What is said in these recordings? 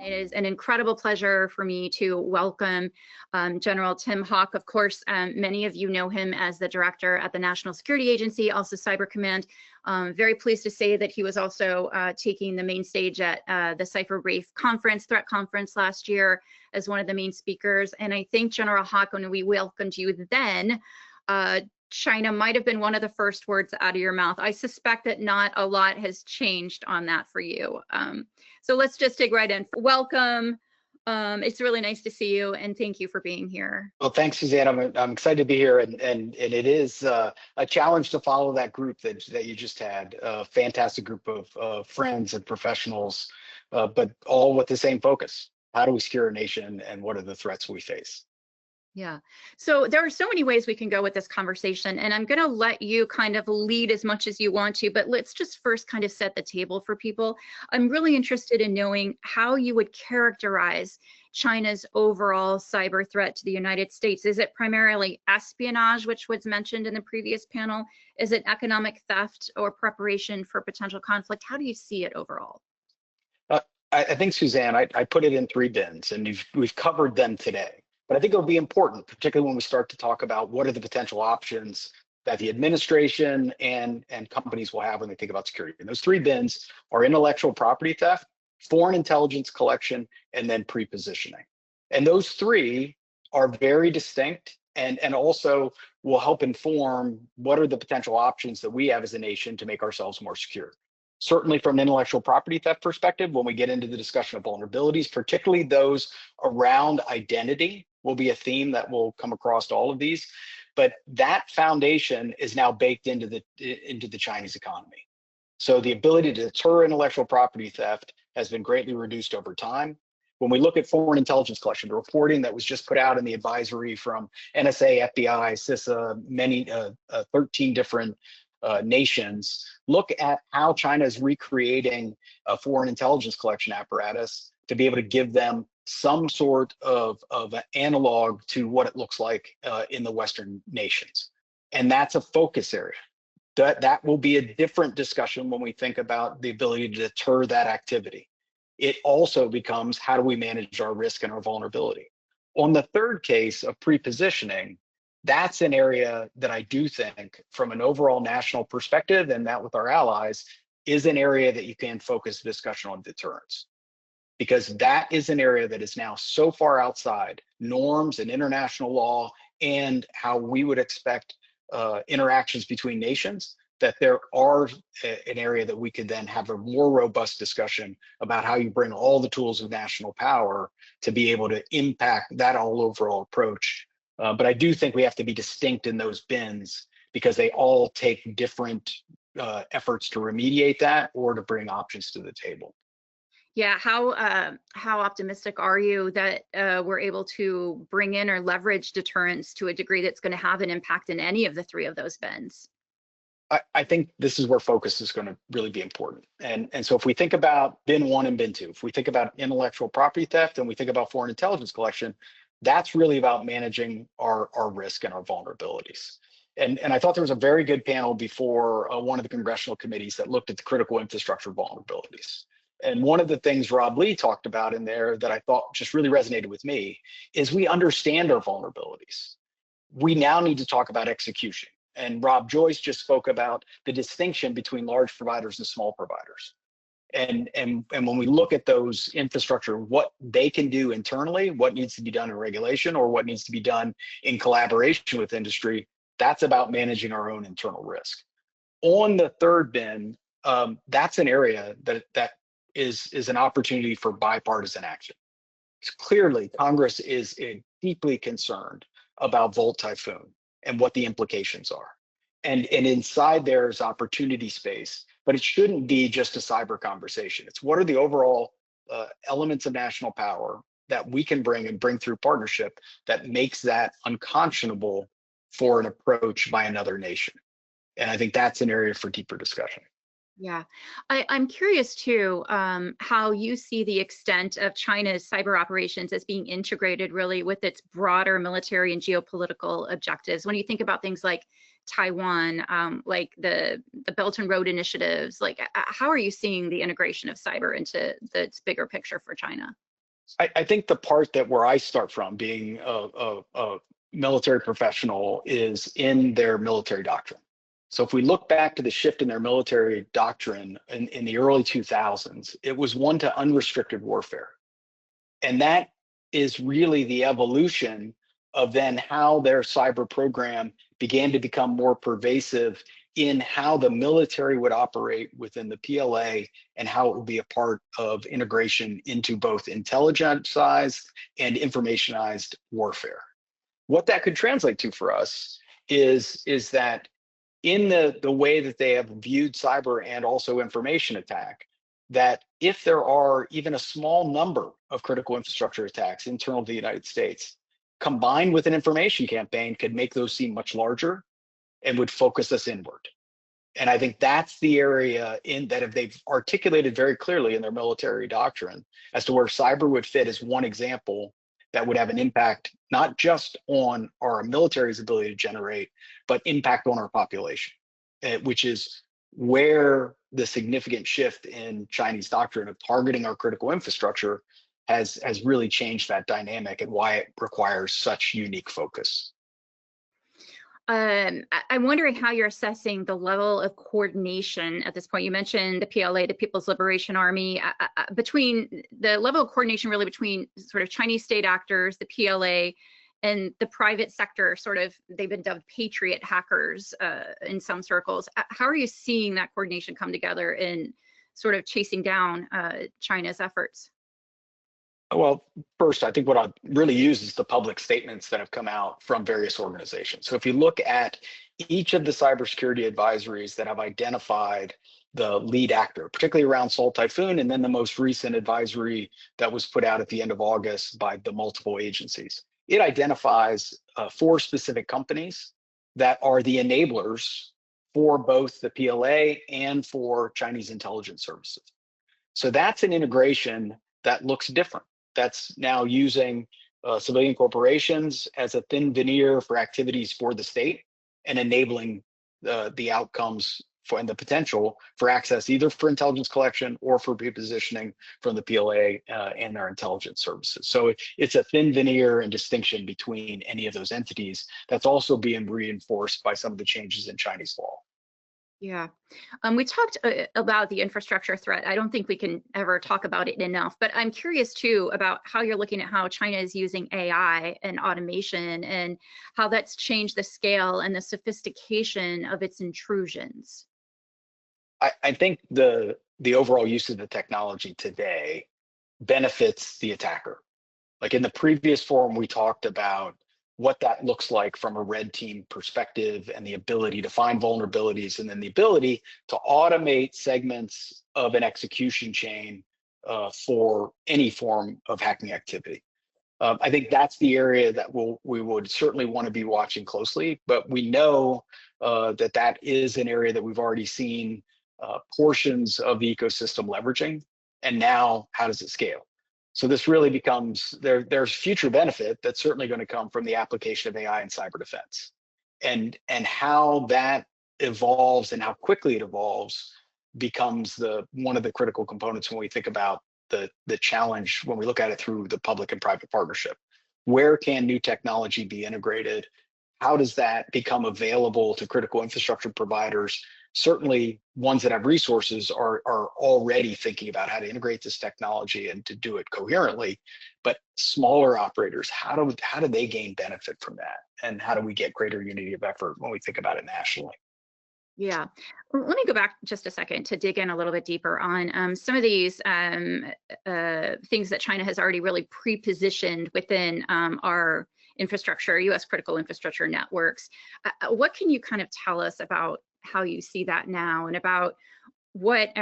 It is an incredible pleasure for me to welcome General Tim Haugh. Of course, many of you know him as the director at the National Security Agency, also Cyber Command. Very pleased to say that he was also taking the main stage at the Cyber Brief conference, threat conference last year as one of the main speakers. And I think General Haugh, when we welcomed you then, China might have been one of the first words out of your mouth. I suspect that not a lot has changed on that for you. So let's just dig right in. Welcome. It's really nice to see you, and thank you for being here. Well, thanks, Suzanne. I'm excited to be here, and it is a challenge to follow that group that you just had. A fantastic group of friends and professionals, but all with the same focus. How do we secure a nation, and what are the threats we face? Yeah, so there are so many ways we can go with this conversation, and I'm going to let you kind of lead as much as you want to, but let's just first kind of set the table for people. I'm really interested in knowing how you would characterize China's overall cyber threat to the United States. Is it primarily espionage, which was mentioned in the previous panel? Is it economic theft or preparation for potential conflict? How do you see it overall? I think, Suzanne, I put it in three bins, and we've covered them today. But I think it'll be important, particularly when we start to talk about what are the potential options that the administration and companies will have when they think about security. And those three bins are intellectual property theft, foreign intelligence collection, and then pre-positioning. And those three are very distinct and also will help inform what are the potential options that we have as a nation to make ourselves more secure. Certainly from an intellectual property theft perspective, when we get into the discussion of vulnerabilities, particularly those around identity, will be a theme that will come across all of these. But that foundation is now baked into the Chinese economy. So the ability to deter intellectual property theft has been greatly reduced over time. When we look at foreign intelligence collection, the reporting that was just put out in the advisory from NSA, FBI, CISA, many 13 different nations, look at how China is recreating a foreign intelligence collection apparatus to be able to give them some sort of an analog to what it looks like in the Western nations. And that's a focus area. That will be a different discussion when we think about the ability to deter that activity. It also becomes, how do we manage our risk and our vulnerability? On the third case of pre-positioning, that's an area that I do think, from an overall national perspective, and that with our allies, is an area that you can focus the discussion on deterrence. Because that is an area that is now so far outside norms and international law and how we would expect interactions between nations, that there are an area that we could then have a more robust discussion about how you bring all the tools of national power to be able to impact that all overall approach. But I do think we have to be distinct in those bins because they all take different efforts to remediate that or to bring options to the table. Yeah, how optimistic are you that we're able to bring in or leverage deterrence to a degree that's going to have an impact in any of the three of those bins? I think this is where focus is going to really be important. And so if we think about bin one and bin two, if we think about intellectual property theft and we think about foreign intelligence collection, that's really about managing our risk and our vulnerabilities. And I thought there was a very good panel before one of the congressional committees that looked at the critical infrastructure vulnerabilities. And one of the things Rob Lee talked about in there that I thought just really resonated with me is we understand our vulnerabilities. We now need to talk about execution. And Rob Joyce just spoke about the distinction between large providers and small providers. And when we look at those infrastructure, what they can do internally, what needs to be done in regulation, or what needs to be done in collaboration with industry, that's about managing our own internal risk. On the third bin, that's an area that is an opportunity for bipartisan action. Clearly, Congress is deeply concerned about Volt Typhoon and what the implications are. And inside there's opportunity space, but it shouldn't be just a cyber conversation. It's what are the overall elements of national power that we can bring through partnership that makes that unconscionable for an approach by another nation. And I think that's an area for deeper discussion. Yeah, I'm curious too, how you see the extent of China's cyber operations as being integrated really with its broader military and geopolitical objectives. When you think about things like Taiwan, like the Belt and Road initiatives, like how are you seeing the integration of cyber into the bigger picture for China? I think the part that where I start from, being a military professional, is in their military doctrine. So if we look back to the shift in their military doctrine in the early 2000s, it was one to unrestricted warfare. And that is really the evolution of then how their cyber program began to become more pervasive in how the military would operate within the PLA and how it would be a part of integration into both intelligence-ized and informationized warfare. What that could translate to for us is that in the way that they have viewed cyber and also information attack, that if there are even a small number of critical infrastructure attacks internal to the United States, combined with an information campaign, could make those seem much larger and would focus us inward. And I think that's the area in that, if they've articulated very clearly in their military doctrine as to where cyber would fit as one example that would have an impact not just on our military's ability to generate, but impact on our population, which is where the significant shift in Chinese doctrine of targeting our critical infrastructure has really changed that dynamic and why it requires such unique focus. I'm wondering how you're assessing the level of coordination at this point. You mentioned the PLA, the People's Liberation Army, between the level of coordination really between sort of Chinese state actors, the PLA, and the private sector. Sort of, they've been dubbed patriot hackers in some circles. How are you seeing that coordination come together in sort of chasing down China's efforts? Well, first, I think what I'd really use is the public statements that have come out from various organizations. So if you look at each of the cybersecurity advisories that have identified the lead actor, particularly around Seoul Typhoon, and then the most recent advisory that was put out at the end of August by the multiple agencies, it identifies 4 specific companies that are the enablers for both the PLA and for Chinese intelligence services. So that's an integration that looks different. That's now using civilian corporations as a thin veneer for activities for the state and enabling the outcomes for, and the potential for access either for intelligence collection or for repositioning from the PLA and their intelligence services. So it's a thin veneer and distinction between any of those entities that's also being reinforced by some of the changes in Chinese law. Yeah, we talked about the infrastructure threat. I don't think we can ever talk about it enough, but I'm curious too about how you're looking at how China is using AI and automation and how that's changed the scale and the sophistication of its intrusions. I think the overall use of the technology today benefits the attacker. Like in the previous forum, we talked about what that looks like from a red team perspective and the ability to find vulnerabilities and then the ability to automate segments of an execution chain for any form of hacking activity. I think that's the area that we would certainly want to be watching closely, but we know that is an area that we've already seen portions of the ecosystem leveraging, and now how does it scale? So this really becomes, there's future benefit that's certainly going to come from the application of AI in cyber defense. And how that evolves and how quickly it evolves becomes one of the critical components when we think about the challenge, when we look at it through the public and private partnership. Where can new technology be integrated? How does that become available to critical infrastructure providers? Certainly ones that have resources are already thinking about how to integrate this technology and to do it coherently, but smaller operators, how do they gain benefit from that? And how do we get greater unity of effort when we think about it nationally? Yeah, let me go back just a second to dig in a little bit deeper on some of these things that China has already really pre-positioned within our infrastructure, U.S. critical infrastructure networks. What can you kind of tell us about how you see that now and about what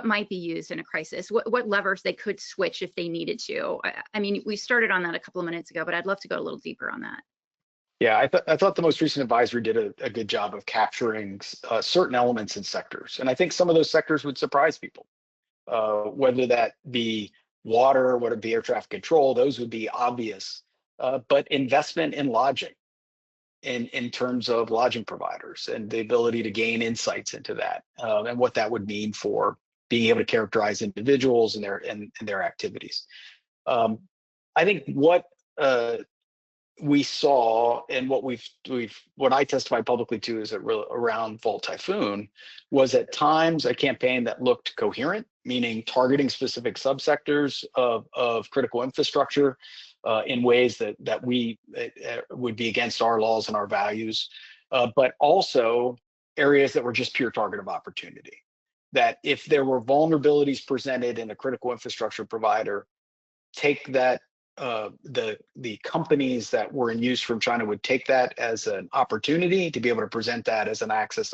might be used in a crisis, what levers they could switch if they needed to? I mean, we started on that a couple of minutes ago, but I'd love to go a little deeper on that. Yeah, I thought the most recent advisory did a good job of capturing certain elements in sectors. And I think some of those sectors would surprise people, whether that be water, whether it be air traffic control, those would be obvious. But investment in lodging, in terms of lodging providers and the ability to gain insights into that and what that would mean for being able to characterize individuals and their activities. I think what we saw and what I testified publicly to is that around Fall Typhoon was at times a campaign that looked coherent, meaning targeting specific subsectors of critical infrastructure in ways that we would be against our laws and our values, but also areas that were just pure target of opportunity. That if there were vulnerabilities presented in a critical infrastructure provider, take that the companies that were in use from China would take that as an opportunity to be able to present that as an access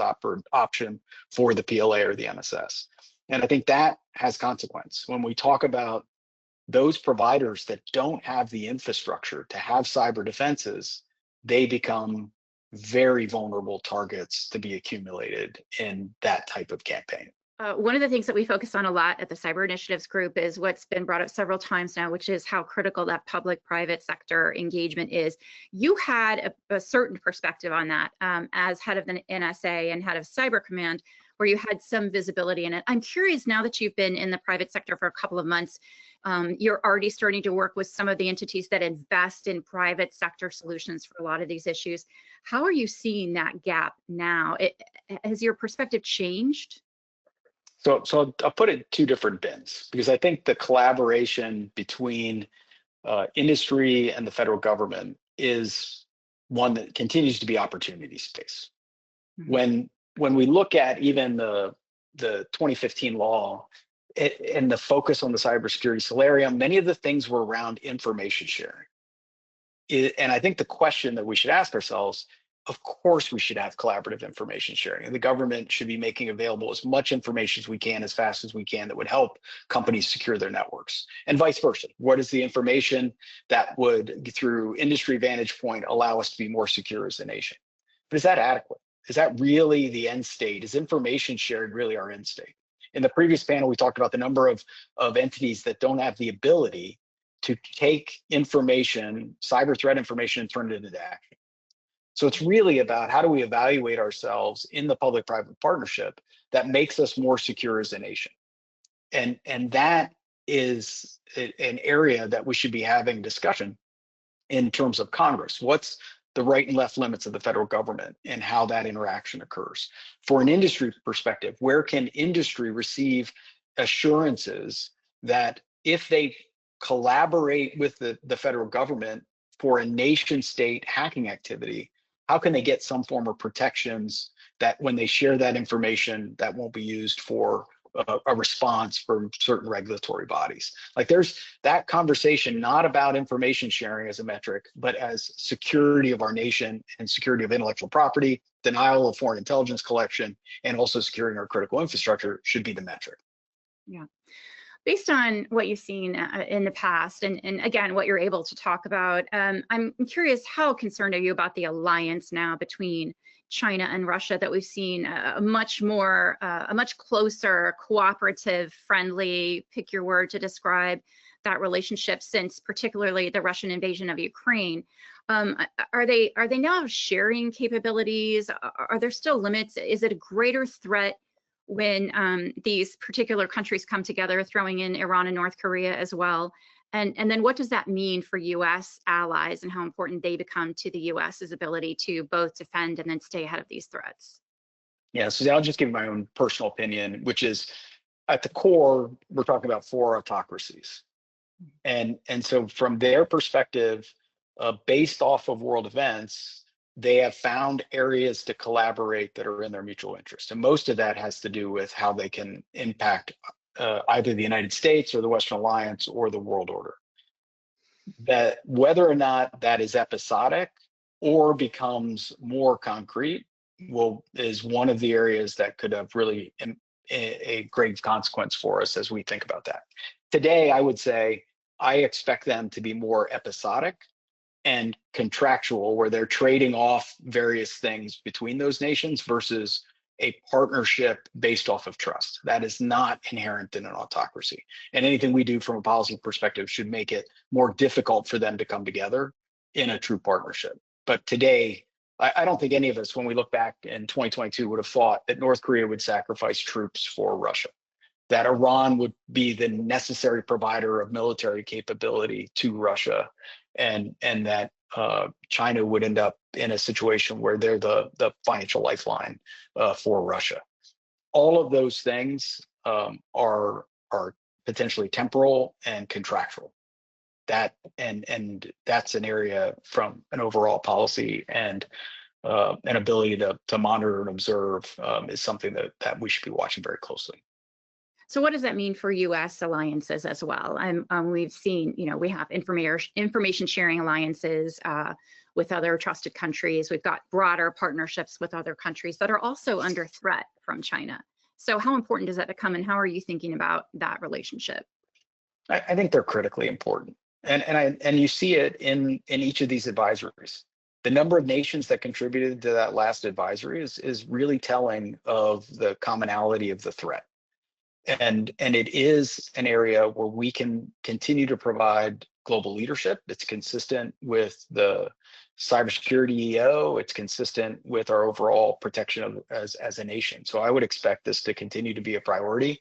option for the PLA or the MSS. And I think that has consequence. When we talk about those providers that don't have the infrastructure to have cyber defenses, they become very vulnerable targets to be accumulated in that type of campaign. One of the things that we focus on a lot at the Cyber Initiatives Group is what's been brought up several times now, which is how critical that public-private sector engagement is. You had a certain perspective on that as head of the NSA and head of Cyber Command, where you had some visibility in it. I'm curious, now that you've been in the private sector for a couple of months, you're already starting to work with some of the entities that invest in private sector solutions for a lot of these issues. How are you seeing that gap now? Has your perspective changed? So I'll put it in two different bins, because I think the collaboration between industry and the federal government is one that continues to be opportunity space. Mm-hmm. When we look at even the 2015 law and the focus on the cybersecurity solarium, many of the things were around information sharing. And I think the question that we should ask ourselves, of course we should have collaborative information sharing, and the government should be making available as much information as we can, as fast as we can, that would help companies secure their networks, and vice versa. What is the information that would, through industry vantage point, allow us to be more secure as a nation? But is that adequate? Is that really the end state? Is information shared really our end state? In the previous panel, we talked about the number of entities that don't have the ability to take information, cyber threat information, and turn it into action. So it's really about how do we evaluate ourselves in the public-private partnership that makes us more secure as a nation. And that is an area that we should be having discussion in terms of Congress. What's the right and left limits of the federal government and how that interaction occurs? For an industry perspective, where can industry receive assurances that if they collaborate with the federal government for a nation state hacking activity, how can they get some form of protections that when they share that information, that won't be used for a response from certain regulatory bodies? Like, there's that conversation, not about information sharing as a metric, but as security of our nation and security of intellectual property, denial of foreign intelligence collection, and also securing our critical infrastructure should be the metric. Yeah. Based on what you've seen in the past, and again, what you're able to talk about, I'm curious, how concerned are you about the alliance now between China and Russia, that we've seen a much closer, cooperative, friendly, pick your word to describe that relationship, since particularly the Russian invasion of Ukraine? Are they now sharing capabilities? Are there still limits? Is it a greater threat when these particular countries come together, throwing in Iran and North Korea as well? And then what does that mean for U.S. allies and how important they become to the U.S.'s ability to both defend and then stay ahead of these threats? Yeah, so I'll just give my own personal opinion, which is, at the core, we're talking about 4 autocracies. And so from their perspective, based off of world events, they have found areas to collaborate that are in their mutual interest. And most of that has to do with how they can impact either the United States or the Western Alliance or the world order. That whether or not that is episodic or becomes more concrete is one of the areas that could have really a grave consequence for us as we think about that. Today, I would say I expect them to be more episodic and contractual, where they're trading off various things between those nations versus a partnership based off of trust. That is not inherent in an autocracy. And anything we do from a policy perspective should make it more difficult for them to come together in a true partnership. But today, I don't think any of us, when we look back in 2022, would have thought that North Korea would sacrifice troops for Russia. that Iran would be the necessary provider of military capability to Russia, and that China would end up in a situation where they're the financial lifeline for Russia. All of those things are potentially temporal and contractual. And that's an area from an overall policy and an ability to monitor and observe is something that we should be watching very closely. So what does that mean for U.S. alliances as well? We've seen, we have information sharing alliances with other trusted countries. We've got broader partnerships with other countries that are also under threat from China. So how important does that become, and how are you thinking about that relationship? I think they're critically important, and you see it in each of these advisories. The number of nations that contributed to that last advisory is really telling of the commonality of the threat. And it is an area where we can continue to provide global leadership. It's consistent with the cybersecurity EO. It's consistent with our overall protection as a nation. So I would expect this to continue to be a priority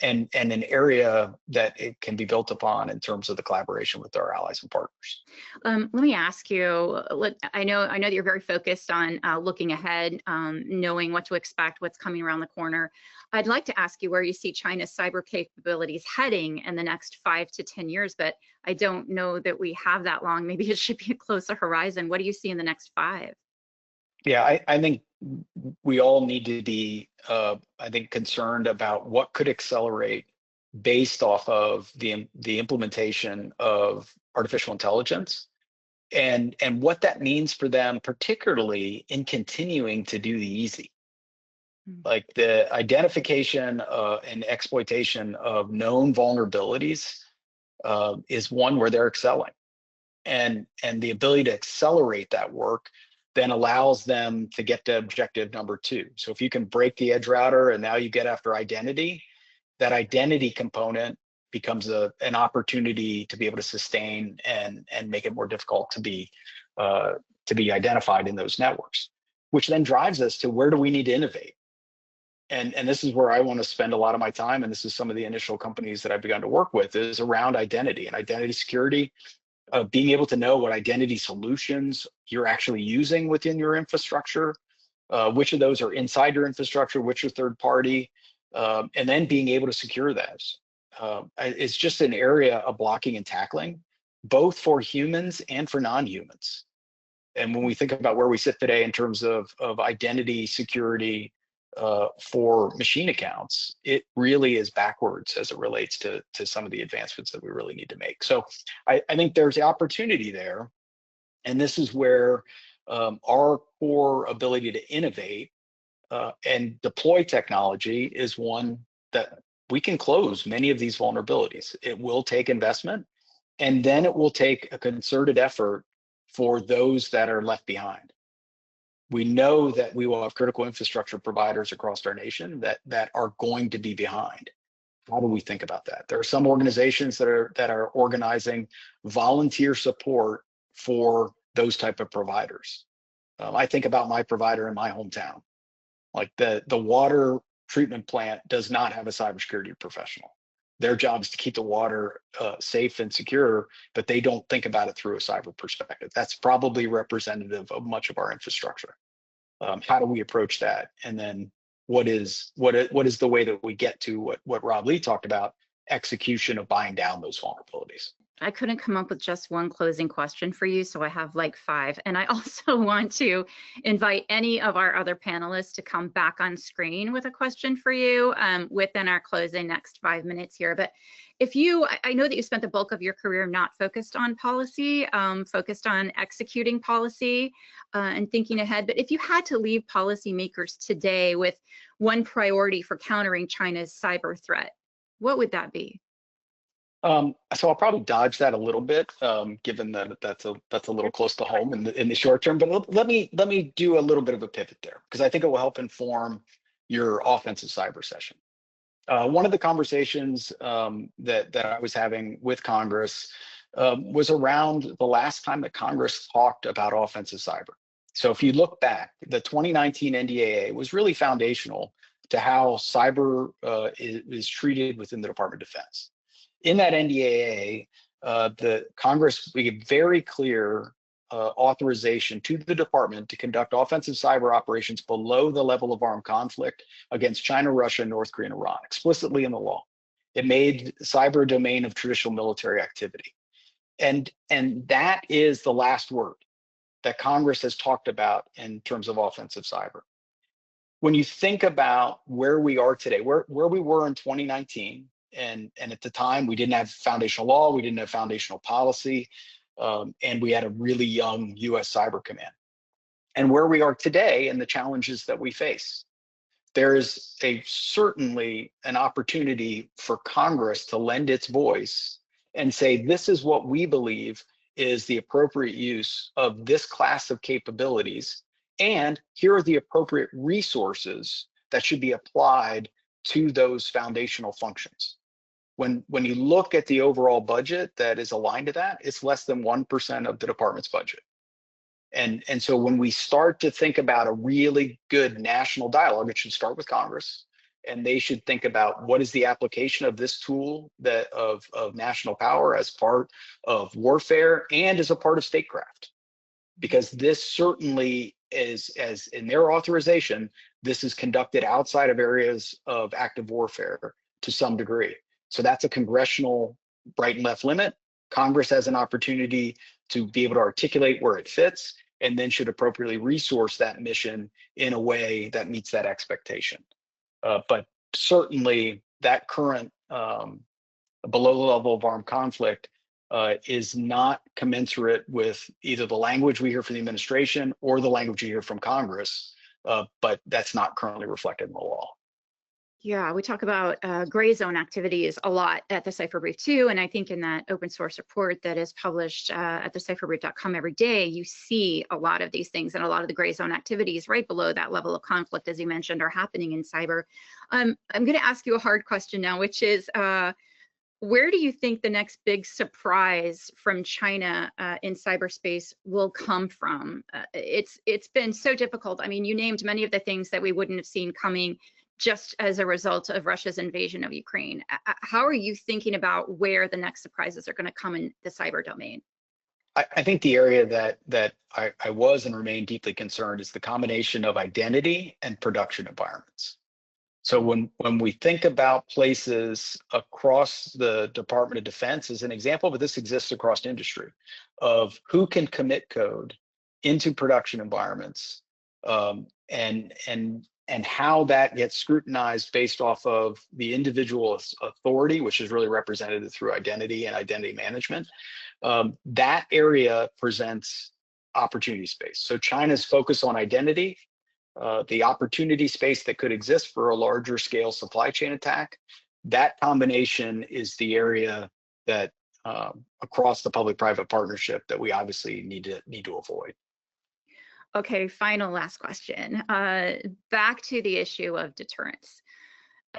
and an area that it can be built upon in terms of the collaboration with our allies and partners. Let me ask you, I know that you're very focused on looking ahead, knowing what to expect, what's coming around the corner. I'd like to ask you where you see China's cyber capabilities heading in the next 5 to 10 years, but I don't know that we have that long. Maybe it should be a closer horizon. What do you see in the next 5? Yeah, I think we all need to be, concerned about what could accelerate based off of the implementation of artificial intelligence and what that means for them, particularly in continuing to do the easy. Like the identification and exploitation of known vulnerabilities is one where they're excelling, and the ability to accelerate that work then allows them to get to objective number 2. So if you can break the edge router and now you get after identity, that identity component becomes an opportunity to be able to sustain and make it more difficult to be identified in those networks, which then drives us to where do we need to innovate. And this is where I want to spend a lot of my time, and this is some of the initial companies that I've begun to work with, is around identity and identity security. Being able to know what identity solutions you're actually using within your infrastructure, which of those are inside your infrastructure, which are third party, and then being able to secure those. It's just an area of blocking and tackling, both for humans and for non-humans. And when we think about where we sit today in terms of identity security for machine accounts, it really is backwards as it relates to some of the advancements that we really need to make. So I think there's the opportunity there. And this is where our core ability to innovate and deploy technology is one that we can close many of these vulnerabilities. It will take investment, and then it will take a concerted effort for those that are left behind. We know that we will have critical infrastructure providers across our nation that are going to be behind. How do we think about that? There are some organizations that are organizing volunteer support for those type of providers. I think about my provider in my hometown. Like the water treatment plant does not have a cybersecurity professional. Their job is to keep the water safe and secure, but they don't think about it through a cyber perspective. That's probably representative of much of our infrastructure. How do we approach that? And then what is the way that we get to what Rob Lee talked about, execution of buying down those vulnerabilities? I couldn't come up with just one closing question for you, so I have like 5. And I also want to invite any of our other panelists to come back on screen with a question for you within our closing next 5 minutes here. But I know that you spent the bulk of your career not focused on policy, focused on executing policy and thinking ahead. But if you had to leave policymakers today with one priority for countering China's cyber threat, what would that be? So I'll probably dodge that a little bit, given that that's a little close to home in the short term. But let me do a little bit of a pivot there, because I think it will help inform your offensive cyber session. One of the conversations that I was having with Congress was around the last time that Congress talked about offensive cyber. So if you look back, the 2019 NDAA was really foundational to how cyber is treated within the Department of Defense. In that NDAA, the Congress gave very clear authorization to the department to conduct offensive cyber operations below the level of armed conflict against China, Russia, North Korea, and Iran, explicitly in the law. It made cyber a domain of traditional military activity. And that is the last word that Congress has talked about in terms of offensive cyber. When you think about where we are today, where we were in 2019, and at the time we didn't have foundational law, we didn't have foundational policy, and we had a really young US Cyber Command. And where we are today and the challenges that we face, there is certainly an opportunity for Congress to lend its voice and say, this is what we believe is the appropriate use of this class of capabilities, and here are the appropriate resources that should be applied to those foundational functions. When you look at the overall budget that is aligned to that, it's less than 1% of the department's budget. And so when we start to think about a really good national dialogue, it should start with Congress, and they should think about what is the application of this tool of national power as part of warfare and as a part of statecraft. Because this certainly is, as in their authorization, this is conducted outside of areas of active warfare to some degree. So that's a congressional right and left limit. Congress has an opportunity to be able to articulate where it fits, and then should appropriately resource that mission in a way that meets that expectation. But certainly that current below the level of armed conflict is not commensurate with either the language we hear from the administration or the language you hear from Congress, but that's not currently reflected in the law. Yeah, we talk about gray zone activities a lot at the Cypher Brief too, and I think in that open source report that is published at thecypherbrief.com every day, you see a lot of these things, and a lot of the gray zone activities right below that level of conflict, as you mentioned, are happening in cyber. I'm going to ask you a hard question now, which is, where do you think the next big surprise from China in cyberspace will come from? It's been so difficult. I mean, you named many of the things that we wouldn't have seen coming just as a result of Russia's invasion of Ukraine. How are you thinking about where the next surprises are going to come in the cyber domain? I think the area that I was and remain deeply concerned is the combination of identity and production environments. So when we think about places across the Department of Defense as an example, but this exists across industry, of who can commit code into production environments, and how that gets scrutinized based off of the individual authority, which is really represented through identity and identity management. That area presents opportunity space. So China's focus on identity, the opportunity space that could exist for a larger scale supply chain attack, that combination is the area that across the public-private partnership that we obviously need to avoid. Okay, last question. Back to the issue of deterrence.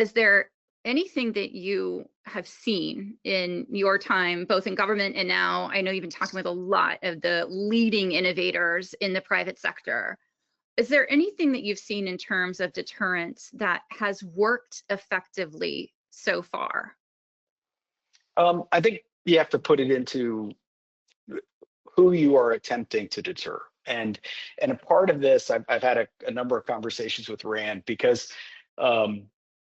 Is there anything that you have seen in your time, both in government and now, I know you've been talking with a lot of the leading innovators in the private sector. Is there anything that you've seen in terms of deterrence that has worked effectively so far? I think you have to put it into who you are attempting to deter. And a part of this, I've had a number of conversations with Rand, because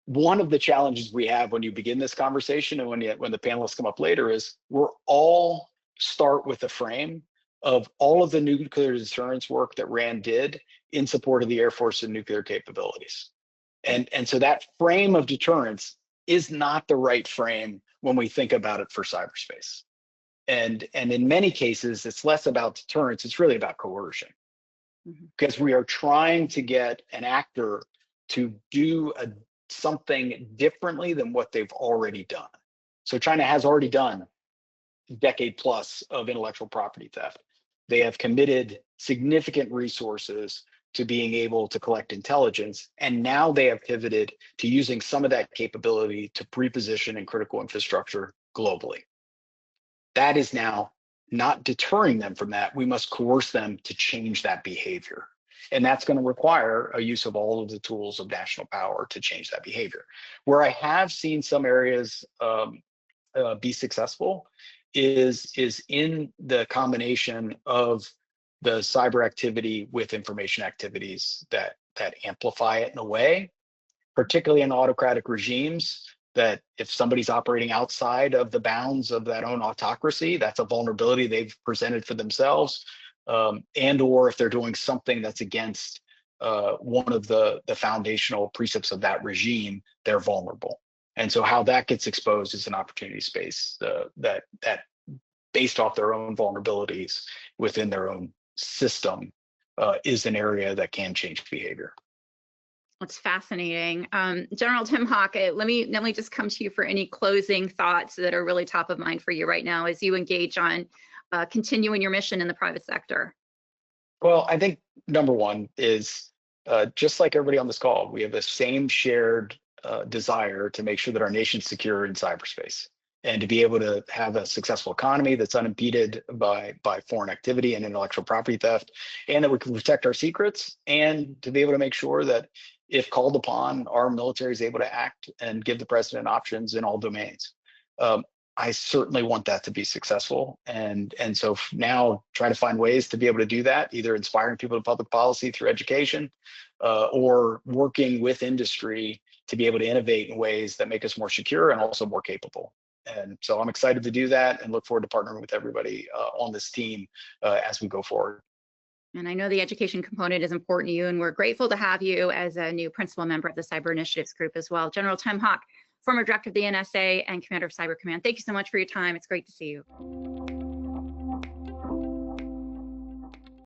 one of the challenges we have when you begin this conversation and when the panelists come up later is we're all start with a frame of all of the nuclear deterrence work that Rand did in support of the Air Force and nuclear capabilities. And so that frame of deterrence is not the right frame when we think about it for cyberspace. And in many cases, it's less about deterrence, it's really about coercion. Because we are trying to get an actor to do something differently than what they've already done. So China has already done a decade plus of intellectual property theft. They have committed significant resources to being able to collect intelligence, and now they have pivoted to using some of that capability to pre-position in critical infrastructure globally. That is now not deterring them from that. We must coerce them to change that behavior. And that's going to require a use of all of the tools of national power to change that behavior. Where I have seen some areas be successful is in the combination of the cyber activity with information activities that amplify it in a way, particularly in autocratic regimes, that if somebody's operating outside of the bounds of that own autocracy, that's a vulnerability they've presented for themselves, and or if they're doing something that's against one of the foundational precepts of that regime, they're vulnerable. And so how that gets exposed is an opportunity space that based off their own vulnerabilities within their own system is an area that can change behavior. That's fascinating. General Tim Haugh, let me just come to you for any closing thoughts that are really top of mind for you right now as you engage on continuing your mission in the private sector. Well, I think number one is just like everybody on this call, we have the same shared desire to make sure that our nation's secure in cyberspace and to be able to have a successful economy that's unimpeded by foreign activity and intellectual property theft, and that we can protect our secrets, and to be able to make sure that if called upon, our military is able to act and give the president options in all domains. I certainly want that to be successful. And so now try to find ways to be able to do that, either inspiring people to public policy through education or working with industry to be able to innovate in ways that make us more secure and also more capable. And so I'm excited to do that and look forward to partnering with everybody on this team as we go forward. And I know the education component is important to you, and we're grateful to have you as a new principal member of the Cyber Initiatives Group as well. General Tim Haugh, former director of the NSA and commander of Cyber Command, thank you so much for your time. It's great to see you.